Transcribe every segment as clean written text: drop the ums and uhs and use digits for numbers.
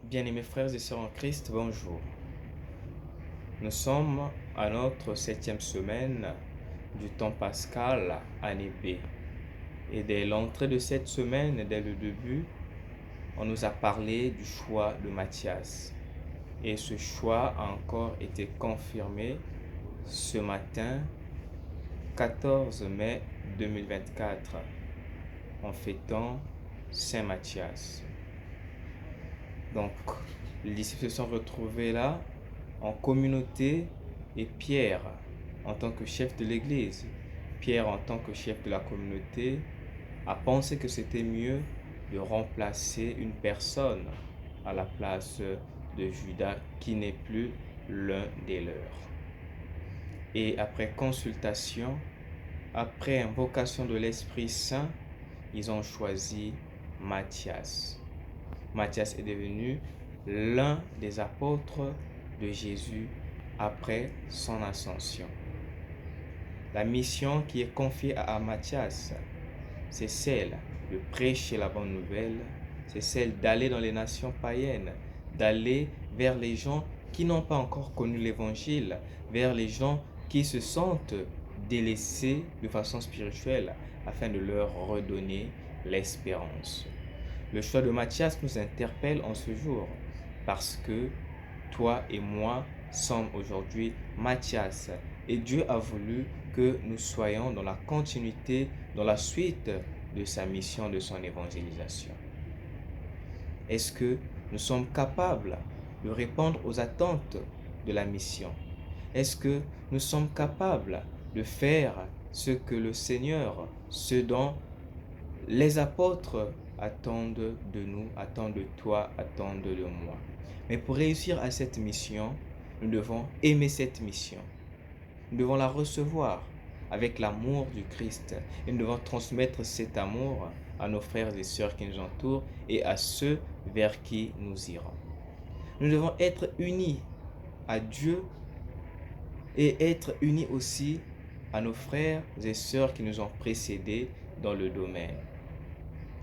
Bien-aimés frères et sœurs en Christ, bonjour. Nous sommes à notre 7e semaine du temps pascal, année B. Et dès l'entrée de cette semaine, dès le début, on nous a parlé du choix de Matthias. Et ce choix a encore été confirmé ce matin, 14 mai 2024, en fêtant Saint Matthias. Donc, les disciples se sont retrouvés là en communauté et Pierre en tant que chef de l'église, Pierre en tant que chef de la communauté, a pensé que c'était mieux de remplacer une personne à la place de Judas qui n'est plus l'un des leurs. Et après consultation, après invocation de l'Esprit Saint, ils ont choisi Matthias. Matthias est devenu l'un des apôtres de Jésus après son ascension. La mission qui est confiée à Matthias, c'est celle de prêcher la bonne nouvelle, c'est celle d'aller dans les nations païennes, d'aller vers les gens qui n'ont pas encore connu l'évangile, vers les gens qui se sentent délaissés de façon spirituelle, afin de leur redonner l'espérance. Le choix de Matthias nous interpelle en ce jour parce que toi et moi sommes aujourd'hui Matthias et Dieu a voulu que nous soyons dans la continuité, dans la suite de sa mission, de son évangélisation. Est-ce que nous sommes capables de répondre aux attentes de la mission? Est-ce que nous sommes capables de faire ce que le Seigneur, ce dont les apôtres attendent de nous, attendent de toi, attendent de moi? Mais pour réussir à cette mission, nous devons aimer cette mission. Nous devons la recevoir avec l'amour du Christ. Et nous devons transmettre cet amour à nos frères et sœurs qui nous entourent et à ceux vers qui nous irons. Nous devons être unis à Dieu et être unis aussi à nos frères et sœurs qui nous ont précédés dans le domaine.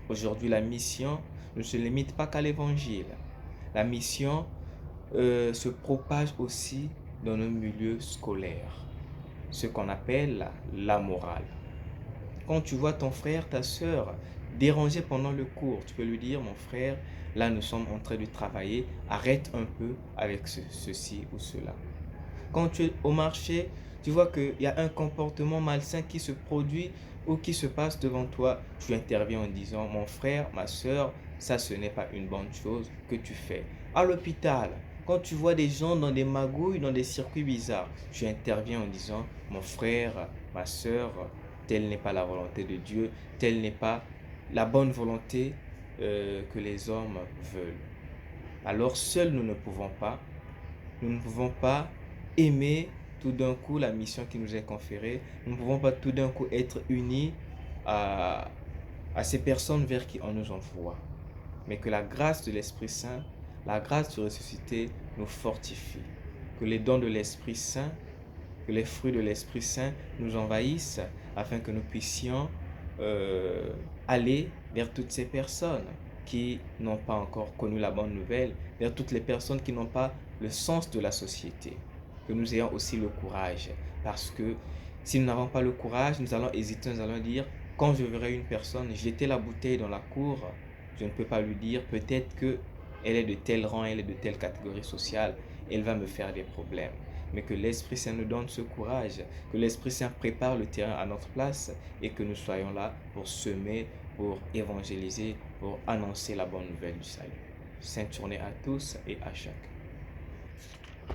Aujourd'hui, la mission ne se limite pas qu'à l'évangile. La mission se propage aussi dans nos milieux scolaires, ce qu'on appelle la morale. Quand tu vois ton frère, ta sœur dérangé pendant le cours, tu peux lui dire, mon frère, là nous sommes en train de travailler, arrête un peu avec ceci ou cela. Quand tu es au marché, tu vois qu'il y a un comportement malsain qui se produit ou qui se passe devant toi, tu interviens en disant, mon frère, ma soeur, ça ce n'est pas une bonne chose que tu fais. À l'hôpital, quand tu vois des gens dans des magouilles, dans des circuits bizarres, tu interviens en disant, mon frère, ma soeur, telle n'est pas la volonté de Dieu, telle n'est pas la bonne volonté que les hommes veulent. Alors seuls nous ne pouvons pas. Nous ne pouvons pas aimer tout d'un coup la mission qui nous est conférée. Nous ne pouvons pas tout d'un coup être unis à ces personnes vers qui on nous envoie. Mais que la grâce de l'Esprit Saint, la grâce du ressuscité nous fortifie. Que les dons de l'Esprit Saint, que les fruits de l'Esprit Saint nous envahissent afin que nous puissions aller vers toutes ces personnes qui n'ont pas encore connu la bonne nouvelle, vers toutes les personnes qui n'ont pas le sens de la société. Que nous ayons aussi le courage, parce que si nous n'avons pas le courage, nous allons hésiter, nous allons dire, quand je verrai une personne jeter la bouteille dans la cour, je ne peux pas lui dire, peut-être que elle est de tel rang, elle est de telle catégorie sociale, elle va me faire des problèmes. Mais que l'Esprit Saint nous donne ce courage, que l'Esprit Saint prépare le terrain à notre place et que nous soyons là pour semer, pour évangéliser, pour annoncer la bonne nouvelle du salut. Sainte journée à tous et à chacun.